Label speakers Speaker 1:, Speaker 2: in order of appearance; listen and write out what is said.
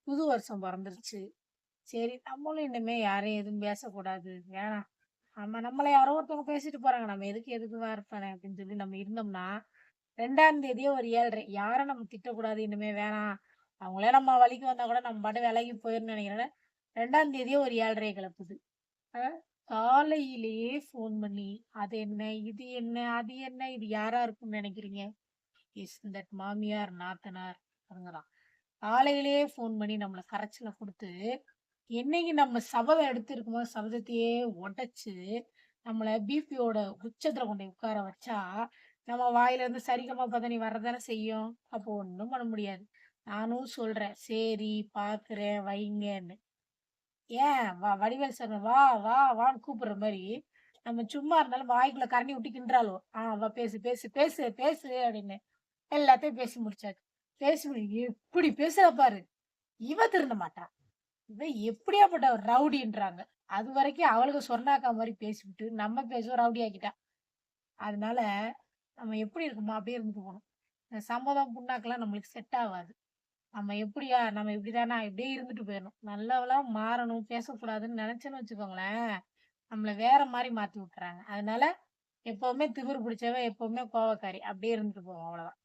Speaker 1: புது வருஷம் பொறந்துருச்சு. சரி நம்மளும் இனிமே யாரையும் எதுவும் பேசக்கூடாது. வேணாம். நம்மள யாரோ ஒருத்தவங்க பேசிட்டு போறாங்க. நம்ம எதுக்கு எதுக்குவா இருப்பானே அப்படின்னு சொல்லி நம்ம இருந்தோம்னா, 2ஆம் தேதியே ஒரு 7:30 யார நம்ம திட்டக்கூடாது இனிமே வேணாம். அவங்களே நம்ம வழிக்கு வந்தா கூட நம்ம பாட்டுக்கு விலகி போயிரும்னு நெனைக்கிறேன். 2ஆம் தேதியே ஒரு 7:30 கிளப்புது. அ காலையிலேயே ஃபோன் பண்ணி, அது என்ன? இது என்ன? அது என்ன? இது யாரா இருக்கும்னு நெனைக்கிறீங்க? இஸ் தட் மாமியார், நாத்தனார் அவங்க தான். காலையிலேயே ஃபோன் பண்ணி நம்மள கரைச்சல குடுத்து, என்னைக்கு நம்ம சபதம் எடுத்திருக்கோமோ, சபதத்தையே உடைச்சு, நம்மள பிபியோட உச்சத்துல கொண்டு போய் உட்கார வச்சா, நம்ம வாயிலருந்து சரிகமா பதனி வரதானே செய்யும். அப்போ ஒண்ணும் பண்ண முடியாது. நானும் சொல்றேன். சரி பார்க்குறேன் வைங்கன்னு. ஏன் வடிவேல் சார் வா, வா, வான்னு கூப்பிடுற மாரி, நம்ம சும்மா இருந்தாலும் வாய்க்குள்ள கரண்டி விட்டு கிண்டுறாளுவோ. வா பேசு, பேசு, பேசு, பேசு அப்படின்னு. எல்லாத்தையும் பேசி முடிச்சாச்சு. பேசி எப்படி பேசுறா பாரு! இவ திருந்த மாட்டா. இவ எப்படியாப்பட்ட ஒரு ரவுடின்றாங்க. அதுவரைக்கும் அவளுக சொர்ணாக்கா மாரி பேசிப்புட்டு, நம்ம பேசுவோம் ரவுடி ஆக்கிட்டா. அதனால நம்ம எப்படி இருக்கோமோ அப்படியே இருந்துட்டு போணும். இந்த சம்மதம், புண்ணாக்கெல்லாம் நம்மளுக்கு செட் ஆவாது. நம்ம இப்படிதானா இப்படியே இருந்துட்டு போயிரணும். நல்லவளா மாறணும், பேசக்கூடாதுன்னு நெனச்சேன்னு வச்சுக்கோங்களேன், நம்மள வேற மாரி மாத்தி விட்டுறாங்க. அதனால எப்பவுமே திமிரு பிடிச்சவ, எப்பவுமே கோவக்காரி. அப்படியே இருந்துட்டு போவோம் அவ்வளோதான்.